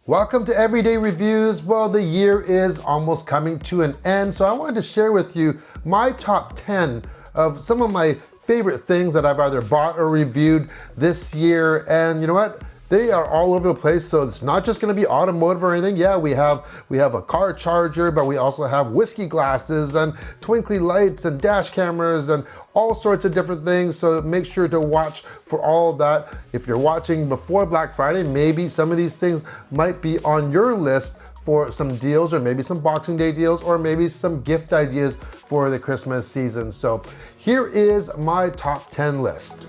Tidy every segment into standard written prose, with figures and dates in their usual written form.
Welcome to Everyday Reviews. Well, the year is almost coming to an end, so I wanted to share with you my top 10 of some of my favorite things that I've either bought or reviewed this year. And you know what? They are all over the place, so it's not just gonna be automotive or anything. Yeah, we have a car charger, but we also have Whisky glasses and Twinkly Lights and dash cameras and all sorts of different things, so make sure to watch for all of that. If you're watching before Black Friday, maybe some of these things might be on your list for some deals, or maybe some Boxing Day deals, or maybe some gift ideas for the Christmas season. So here is my top 10 list.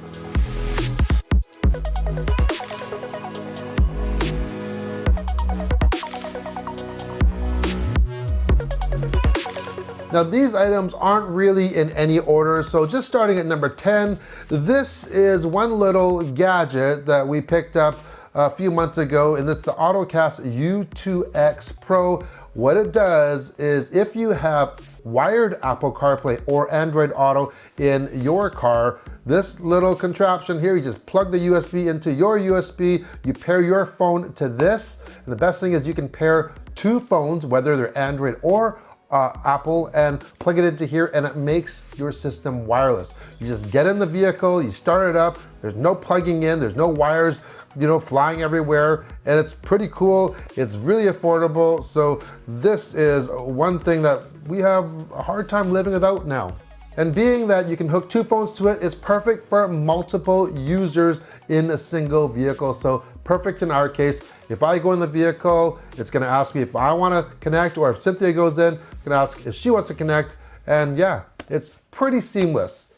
Now these items aren't really in any order, so just starting at number 10, this is one little gadget that we picked up a few months ago, and it's the Ottocast U2-X Pro. What it does is if you have wired Apple CarPlay or Android Auto in your car, this little contraption here, you just plug the USB into your USB, you pair your phone to this, and the best thing is you can pair two phones, whether they're Android or Apple, and plug it into here, and it makes your system wireless. You just get in the vehicle, you start it up, there's no plugging in, there's no wires, flying everywhere, and it's pretty cool. It's really affordable, so this is one thing that we have a hard time living without now. And being that you can hook two phones to it, it's perfect for multiple users in a single vehicle. So perfect in our case. If I go in the vehicle, it's gonna ask me if I wanna connect, or if Cynthia goes in, it's gonna ask if she wants to connect. And yeah, it's pretty seamless.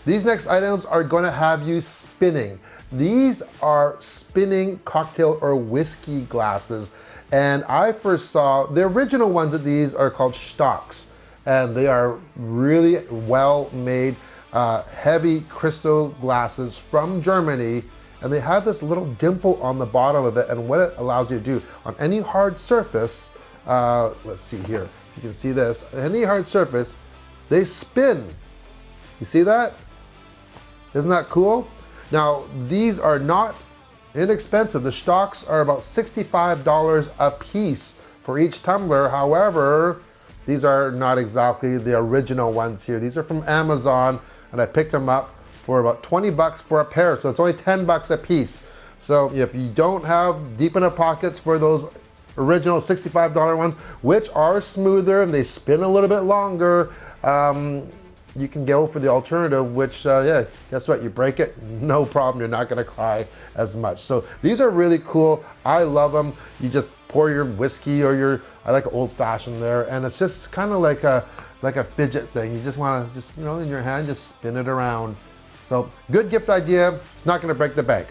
These next items are gonna have you spinning. These are spinning cocktail or whiskey glasses. And I first saw, the original ones of these are called SHTOX. And they are really well made, heavy crystal glasses from Germany. And they have this little dimple on the bottom of it, and what it allows you to do on any hard surface, let's see here, you can see this, any hard surface, they spin. You see that? Isn't that cool? Now, these are not inexpensive. The SHTOX are about $65 a piece for each tumbler. However, these are not exactly the original ones here. These are from Amazon, and I picked them up for about 20 bucks for a pair, so it's only 10 bucks a piece. So if you don't have deep in the pockets for those original $65 ones, which are smoother and they spin a little bit longer, you can go for the alternative, which, yeah, guess what? You break it, no problem, you're not gonna cry as much. So these are really cool. I love them. You just pour your whiskey or I like old fashioned there, and it's just kind of like a fidget thing. You just wanna, in your hand, just spin it around. So good gift idea, it's not gonna break the bank.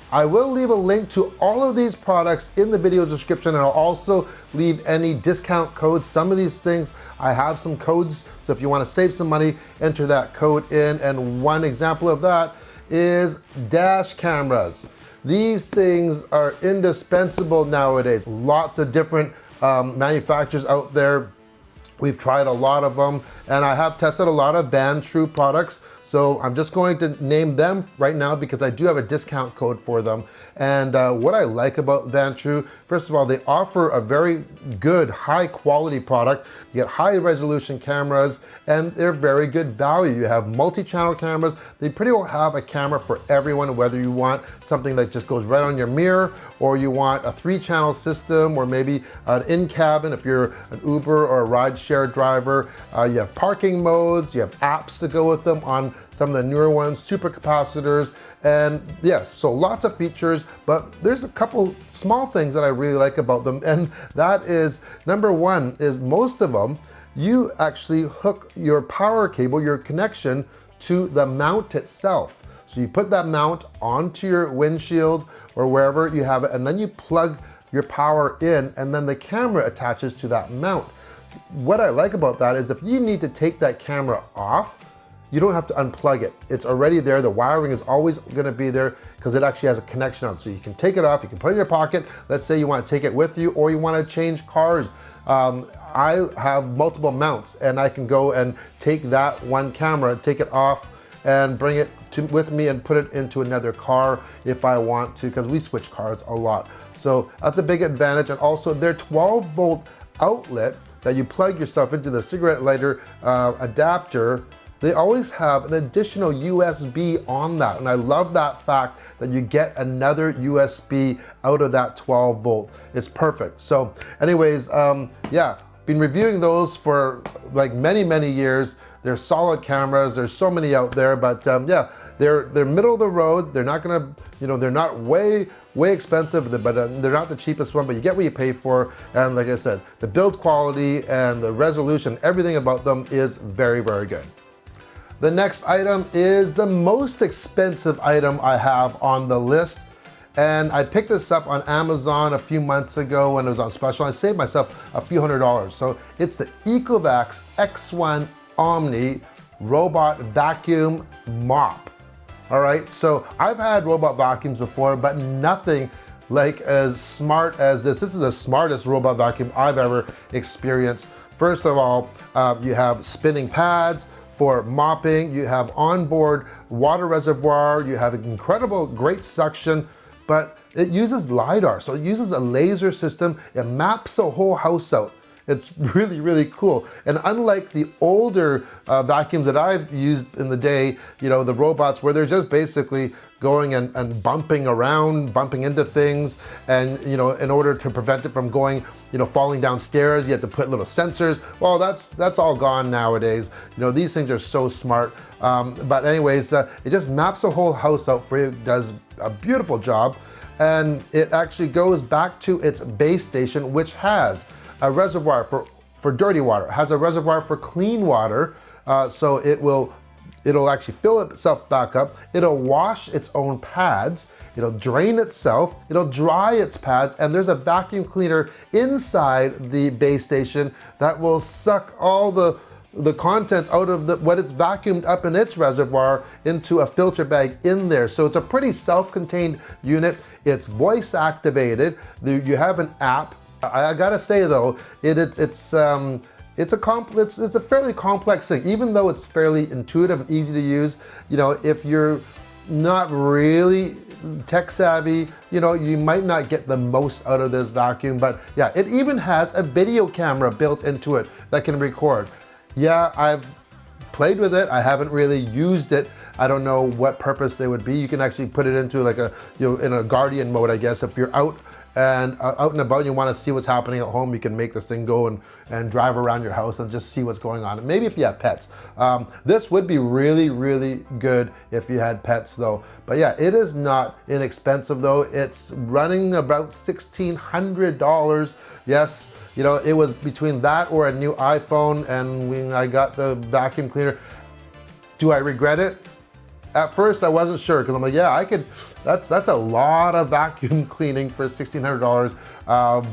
I will leave a link to all of these products in the video description, and I'll also leave any discount codes. Some of these things, I have some codes, so if you wanna save some money, enter that code in, and one example of that is dash cameras. These things are indispensable nowadays. Lots of different manufacturers out there. We've tried a lot of them, and I have tested a lot of Vantrue products, so I'm just going to name them right now because I do have a discount code for them. And what I like about Vantrue, first of all, they offer a very good, high quality product. You get high resolution cameras, and they're very good value. You have multi-channel cameras. They pretty well have a camera for everyone, whether you want something that just goes right on your mirror, or you want a 3-channel system, or maybe an in-cabin if you're an Uber or a ride-share driver. You have parking modes, you have apps to go with them on some of the newer ones, super capacitors, and yes, so lots of features, but there's a couple small things that I really like about them, and that is, number one is most of them, you actually hook your power cable, your connection, to the mount itself. So you put that mount onto your windshield or wherever you have it, and then you plug your power in, and then the camera attaches to that mount. What I like about that is if you need to take that camera off, you don't have to unplug it. It's already there. The wiring is always gonna be there because it actually has a connection on. So you can take it off, you can put it in your pocket. Let's say you wanna take it with you, or you wanna change cars. I have multiple mounts, and I can go and take that one camera, take it off, and bring it with me and put it into another car if I want to, because we switch cars a lot. So that's a big advantage. And also their 12-volt outlet that you plug yourself into the cigarette lighter adapter, they always have an additional USB on that. And I love that fact that you get another USB out of that 12 volt. It's perfect. So anyways, yeah, been reviewing those for like many years. They're solid cameras. There's so many out there, but yeah, they're middle of the road. They're not gonna, you know, they're not way expensive, but they're not the cheapest one, but you get what you pay for. And like I said, the build quality and the resolution, everything about them is very good. The next item is the most expensive item I have on the list. And I picked this up on Amazon a few months ago when it was on special. I saved myself a few $100s. So it's the Ecovacs X1 Omni robot vacuum mop. All right, so I've had robot vacuums before, but nothing like as smart as this. This is the smartest robot vacuum I've ever experienced. First of all, you have spinning pads for mopping, you have onboard water reservoir, you have incredible, great suction, but it uses LiDAR, so it uses a laser system. It maps the whole house out. It's really cool. And unlike the older vacuums that I've used in the day, you know, the robots where they're just basically going and bumping around, bumping into things, and you know, in order to prevent it from going, you know, falling downstairs, you have to put little sensors. Well, that's all gone nowadays. You know, these things are so smart. But anyways, it just maps the whole house out for you, does a beautiful job, and it actually goes back to its base station, which has a reservoir for dirty water, has a reservoir for clean water, so it'll actually fill itself back up, it'll wash its own pads, it'll drain itself, it'll dry its pads, and there's a vacuum cleaner inside the base station that will suck all the contents out of what it's vacuumed up in its reservoir into a filter bag in there. So it's a pretty self-contained unit. It's voice activated. You have an app. I gotta say though, it's a fairly complex thing, even though it's fairly intuitive and easy to use. You know, if you're not really tech savvy, you know, you might not get the most out of this vacuum. But yeah, it even has a video camera built into it that can record. Yeah, I've played with it. I haven't really used it. I don't know what purpose they would be. You can actually put it into like a, you know, in a guardian mode, I guess. If you're out and about, you want to see what's happening at home, you can make this thing go and drive around your house and just see what's going on. And maybe if you have pets. This would be really good if you had pets though. But yeah, it is not inexpensive though. It's running about $1,600. Yes, you know, it was between that or a new iPhone, and when I got the vacuum cleaner. Do I regret it? At first I wasn't sure, because I'm like, yeah, I could, that's a lot of vacuum cleaning for $1,600.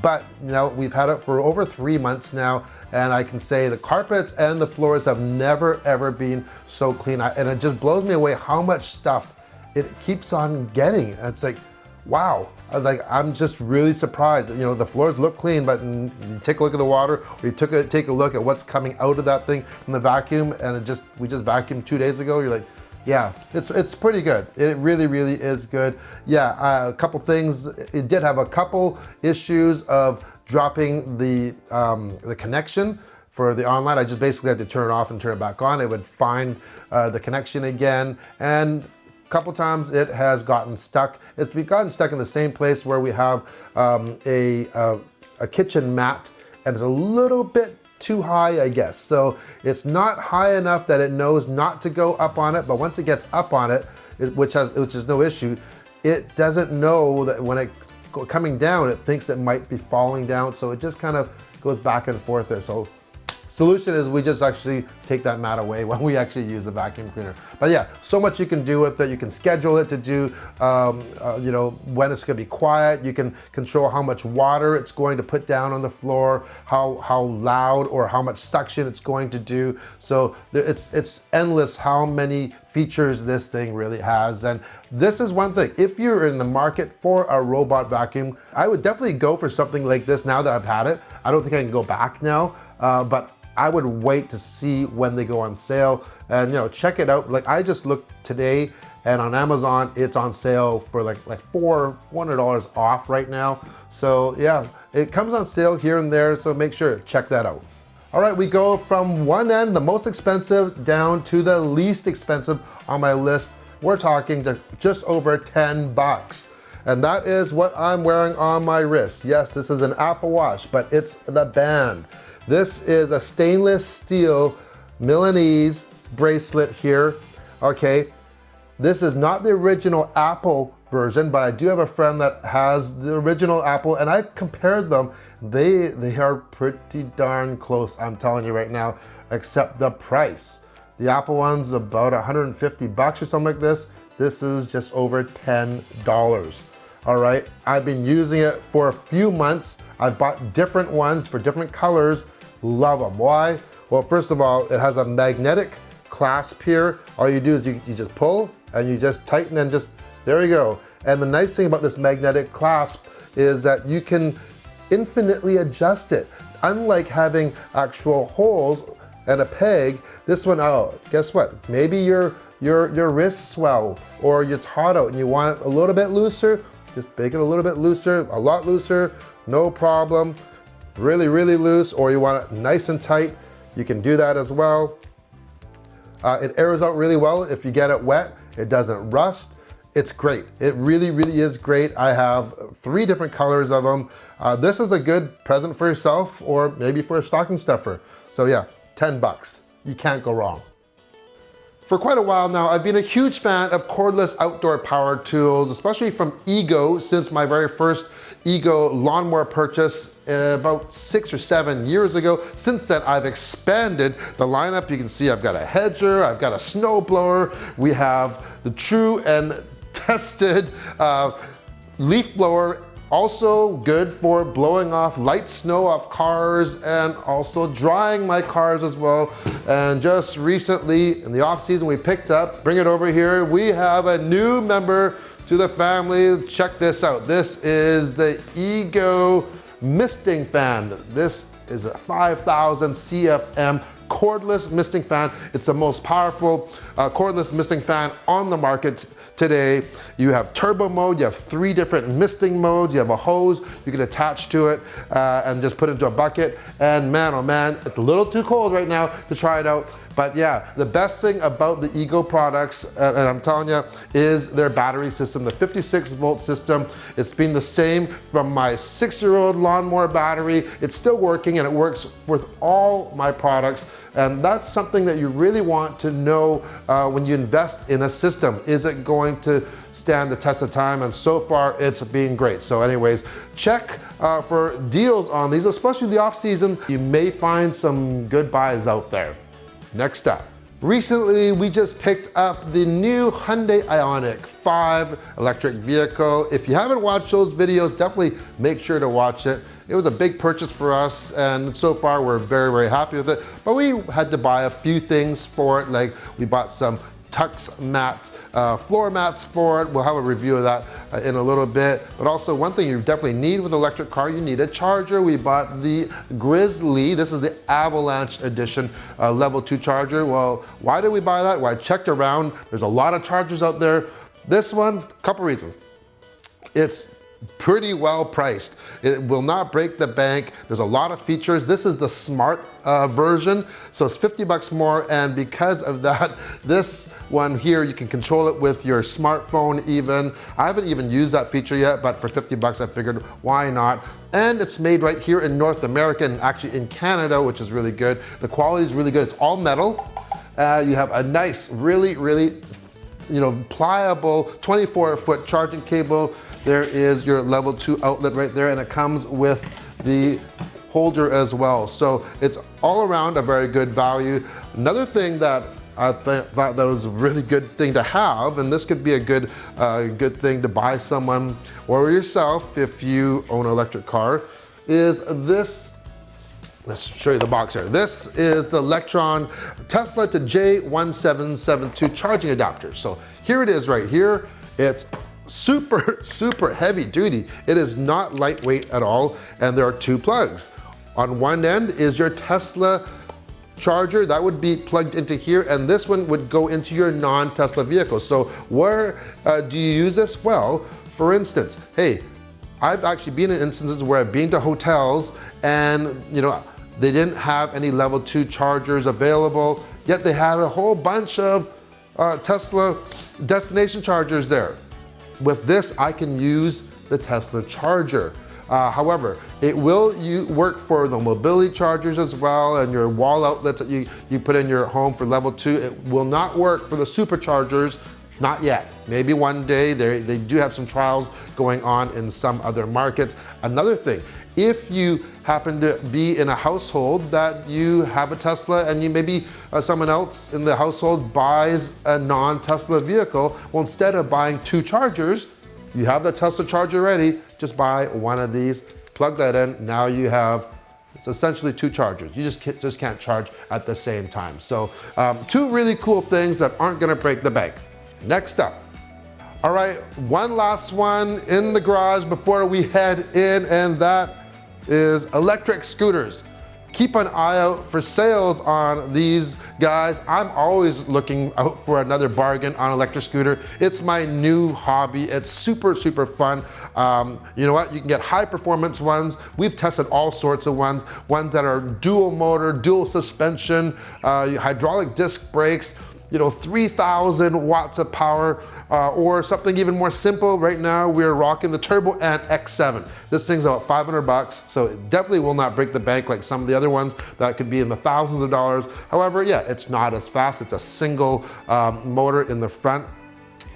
But you know, we've had it for over 3 months now, and I can say the carpets and the floors have never ever been so clean. And it just blows me away how much stuff it keeps on getting. It's like, wow, like I'm just really surprised. You know, the floors look clean, but you take a look at the water, or you take a look at what's coming out of that thing from the vacuum, and we just vacuumed 2 days ago. You're like, yeah, it's pretty good. It really is good. Yeah, a couple things. It did have a couple issues of dropping the connection for the online. I just basically had to turn it off and turn it back on. It would find the connection again, and a couple times it has gotten stuck. It's gotten stuck in the same place where we have a kitchen mat, and it's a little bit too high, I guess. So it's not high enough that it knows not to go up on it, but once it gets up on it, which is no issue, it doesn't know that when it's coming down, it thinks it might be falling down. So it just kind of goes back and forth there. So solution is we just actually take that mat away when we actually use the vacuum cleaner. But yeah, so much you can do with it. You can schedule it to do, you know, when it's gonna be quiet. You can control how much water it's going to put down on the floor, how loud or how much suction it's going to do. So it's endless how many features this thing really has. And this is one thing, if you're in the market for a robot vacuum, I would definitely go for something like this now that I've had it. I don't think I can go back now, but I would wait to see when they go on sale and, you know, check it out. Like I just looked today and on Amazon, it's on sale for like $400 off right now. So yeah, it comes on sale here and there, so make sure to check that out. All right, we go from one end, the most expensive, down to the least expensive on my list. We're talking to just over 10 bucks. And that is what I'm wearing on my wrist. Yes, this is an Apple Watch, but it's the band. This is a stainless steel Milanese bracelet here, okay? This is not the original Apple version, but I do have a friend that has the original Apple, and I compared them. They are pretty darn close, I'm telling you right now, except the price. The Apple one's about 150 bucks or something like this. This is just over $10. All right, I've been using it for a few months. I've bought different ones for different colors. Love them. Why? Well, first of all, it has a magnetic clasp here. All you do is you just pull and you just tighten and just, there you go. And the nice thing about this magnetic clasp is that you can infinitely adjust it. Unlike having actual holes and a peg, this one, oh, guess what? Maybe your wrists swell or it's hot out and you want it a little bit looser, just make it a little bit looser, a lot looser, no problem. Really, really loose, or you want it nice and tight, you can do that as well. It airs out really well if you get it wet. It doesn't rust. It's great. It really, really is great. I have 3 different colors of them. This is a good present for yourself or maybe for a stocking stuffer. So yeah, 10 bucks. You can't go wrong. For quite a while now, I've been a huge fan of cordless outdoor power tools, especially from Ego, since my very first Ego lawnmower purchase about 6 or 7 years ago. Since then, I've expanded the lineup. You can see I've got a hedger, I've got a snowblower, we have the true and tested leaf blower, also good for blowing off light snow off cars and also drying my cars as well. And just recently in the off season, we picked up, bring it over here, we have a new member to the family. Check this out. This is the Ego misting fan. This is a 5000 CFM cordless misting fan. It's the most powerful cordless misting fan on the market today. You have turbo mode, you have 3 different misting modes, you have a hose you can attach to it and just put it into a bucket. And man, oh man, it's a little too cold right now to try it out. But yeah, the best thing about the Ego products, and I'm telling you, is their battery system, the 56 volt system. It's been the same from my 6-year-old lawnmower battery. It's still working and it works with all my products. And that's something that you really want to know when you invest in a system. Is it going to stand the test of time? And so far, it's been great. So anyways, check for deals on these, especially the off season. You may find some good buys out there. Next up, recently we just picked up the new Hyundai Ioniq 5 electric vehicle. If you haven't watched those videos, definitely make sure to watch it. It was a big purchase for us and so far we're very, very happy with it. But we had to buy a few things for it, like we bought some Tux mat, floor mats for it. We'll have a review of that in a little bit. But also one thing you definitely need with an electric car, you need a charger. We bought the Grizzl-E, this is the Avalanche Edition level 2 charger. Well, why did we buy that? Well, I checked around. There's a lot of chargers out there. This one, couple reasons. It's pretty well priced. It will not break the bank. There's a lot of features. This is the smart version, so it's 50 bucks more, and because of that, this one here, you can control it with your smartphone even. I haven't even used that feature yet, but for 50 bucks, I figured why not? And it's made right here in North America and actually in Canada, which is really good. The quality is really good. It's all metal. You have a nice, really, pliable 24-foot charging cable. There is your level 2 outlet right there, and it comes with the holder as well. So it's all around a very good value. Another thing that I thought that was a really good thing to have, and this could be a good thing to buy someone or yourself if you own an electric car, is this. Let's show you the box here. This is the Lectron Tesla to J1772 charging adapter. So here it is right here. It's super, super heavy duty. It is not lightweight at all, and there are 2 plugs. On one end is your Tesla charger, that would be plugged into here, and this one would go into your non-Tesla vehicle. So where do you use this? Well, for instance, hey, I've actually been in instances where I've been to hotels and, you know, they didn't have any level 2 chargers available, yet they had a whole bunch of Tesla destination chargers there. With this, I can use the Tesla charger. However, it will work for the mobility chargers as well, and your wall outlets that you put in your home for level 2. It will not work for the superchargers, not yet. Maybe one day. They do have some trials going on in some other markets. Another thing, if you happen to be in a household that you have a Tesla and you maybe someone else in the household buys a non-Tesla vehicle, well, instead of buying 2 chargers, you have the Tesla charger ready, just buy one of these, plug that in, now you have, it's essentially 2 chargers. You just can't charge at the same time. So 2 really cool things that aren't gonna break the bank. Next up. All right, one last one in the garage before we head in, and that is electric scooters. Keep an eye out for sales on these guys. I'm always looking out for another bargain on electric scooter. It's my new hobby. It's super, super fun. You know what? You can get high performance ones. We've tested all sorts of ones that are dual motor, dual suspension, hydraulic disc brakes, you know, 3,000 watts of power, or something even more simple. Right now, we're rocking the Turbo Ant X7. This thing's about 500 bucks, so it definitely will not break the bank like some of the other ones that could be in the thousands of dollars. However, yeah, it's not as fast. It's a single motor in the front.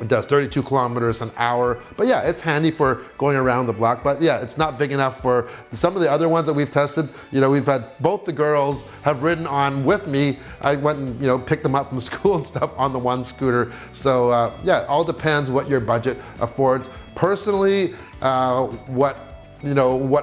It does 32 kilometers an hour, but yeah, it's handy for going around the block. But yeah, it's not big enough for some of the other ones that we've tested. You know, we've had both the girls have ridden on with me. I went and, you know, picked them up from school and stuff on the one scooter. So yeah, it all depends what your budget affords. Personally, what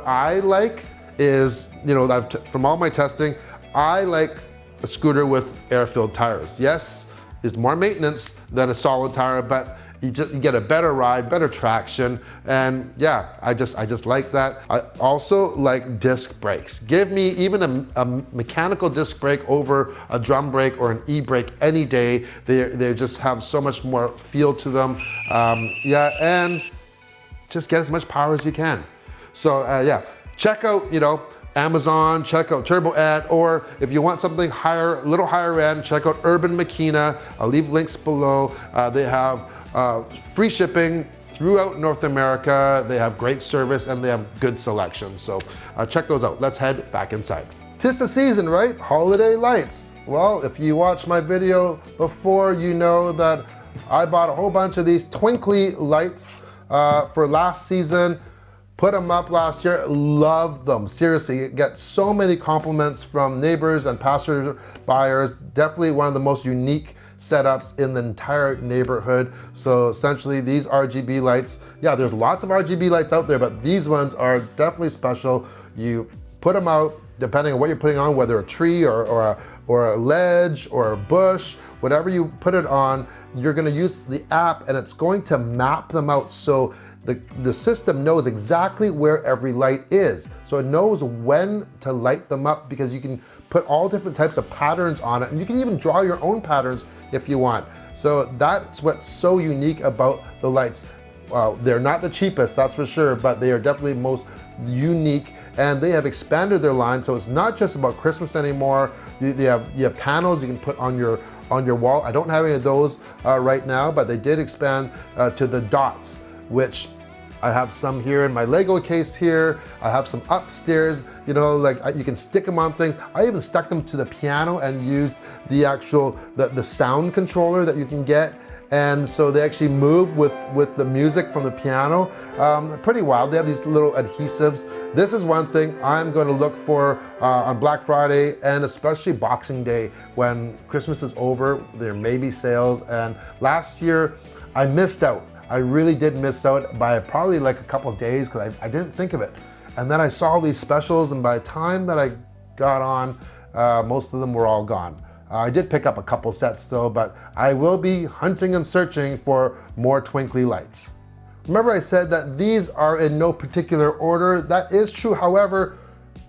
I like is, you know, from all my testing, I like a scooter with air-filled tires. Yes, there's more maintenance than a solid tire, but you get a better ride, better traction, and yeah, I just like that. I also like disc brakes. Give me even a mechanical disc brake over a drum brake or an e-brake any day. They just have so much more feel to them. Yeah, and just get as much power as you can. So yeah, check out, you know, Amazon, check out Turbo Ant, or if you want something higher, a little higher end, check out Urban Makina. I'll leave links below. They have free shipping throughout North America. They have great service and they have good selection. So check those out. Let's head back inside. 'Tis the season, right? Holiday lights. Well, if you watched my video before, you know that I bought a whole bunch of these Twinkly Lights for last season. Put them up last year, love them. Seriously, get so many compliments from neighbors and passers buyers. Definitely one of the most unique setups in the entire neighborhood. So essentially these RGB lights, yeah, there's lots of RGB lights out there, but these ones are definitely special. You put them out, depending on what you're putting on, whether a tree or a ledge or a bush, whatever you put it on, you're gonna use the app and it's going to map them out. So the system knows exactly where every light is. So it knows when to light them up because you can put all different types of patterns on it, and you can even draw your own patterns if you want. So that's what's so unique about the lights. They're not the cheapest, that's for sure, but they are definitely most unique, and they have expanded their line. So it's not just about Christmas anymore. You have panels you can put on your wall. I don't have any of those right now, but they did expand to the dots, which I have some here in my Lego case here. I have some upstairs, you know, like you can stick them on things. I even stuck them to the piano and used the actual, the sound controller that you can get. And so they actually move with the music from the piano. Pretty wild. They have these little adhesives. This is one thing I'm going to look for on Black Friday and especially Boxing Day. When Christmas is over, there may be sales. And last year I missed out. I really did miss out by probably like a couple of days because I didn't think of it. And then I saw these specials, and by the time that I got on, most of them were all gone. I did pick up a couple sets though, but I will be hunting and searching for more Twinkly Lights. Remember I said that these are in no particular order. That is true. However,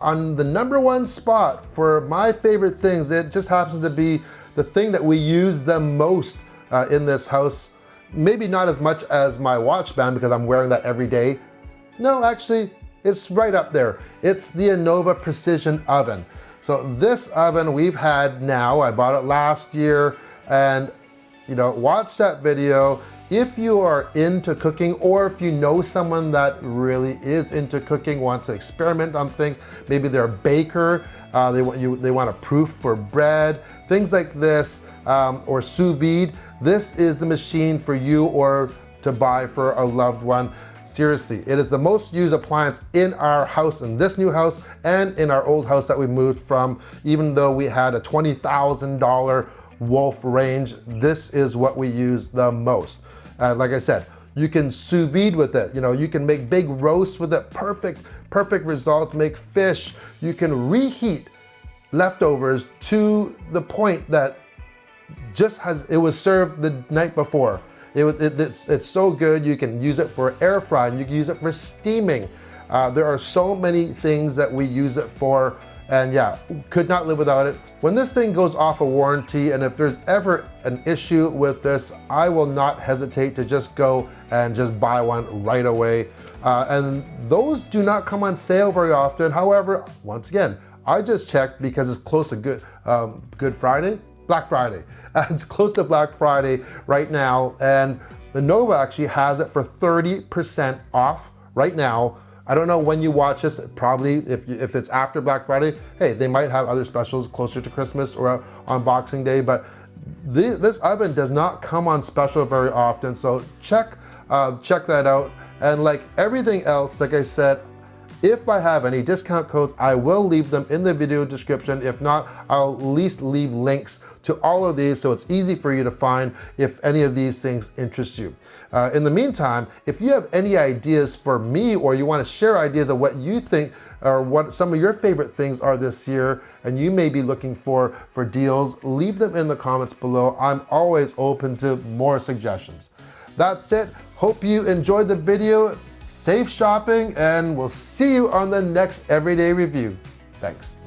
on the #1 spot for my favorite things, it just happens to be the thing that we use the most in this house. Maybe not as much as my watch band because I'm wearing that every day. No, actually, it's right up there. It's the Anova Precision Oven. So this oven we've had now, I bought it last year, and you know, watch that video. If you are into cooking, or if you know someone that really is into cooking, wants to experiment on things, maybe they're a baker, they want a proof for bread, things like this, or sous vide, this is the machine for you or to buy for a loved one. Seriously, it is the most used appliance in our house, in this new house, and in our old house that we moved from. Even though we had a $20,000 Wolf range, this is what we use the most. Like I said, you can sous vide with it. You know, you can make big roasts with it. Perfect results. Make fish. You can reheat leftovers to the point that it was served the night before. It's so good. You can use it for air frying. You can use it for steaming. There are so many things that we use it for, and yeah, could not live without it. When this thing goes off a warranty, and if there's ever an issue with this, I will not hesitate to just go and just buy one right away. And those do not come on sale very often. However, once again, I just checked because it's close to Black Friday. It's close to Black Friday right now, and the Anova actually has it for 30% off right now. I don't know when you watch this, probably if it's after Black Friday, hey, they might have other specials closer to Christmas or on Boxing Day, but this oven does not come on special very often, so check that out. And like everything else, like I said, if I have any discount codes, I will leave them in the video description. If not, I'll at least leave links to all of these so it's easy for you to find if any of these things interest you. In the meantime, if you have any ideas for me, or you want to share ideas of what you think or what some of your favorite things are this year, and you may be looking for deals, leave them in the comments below. I'm always open to more suggestions. That's it. Hope you enjoyed the video. Safe shopping, and we'll see you on the next Everyday Review. Thanks.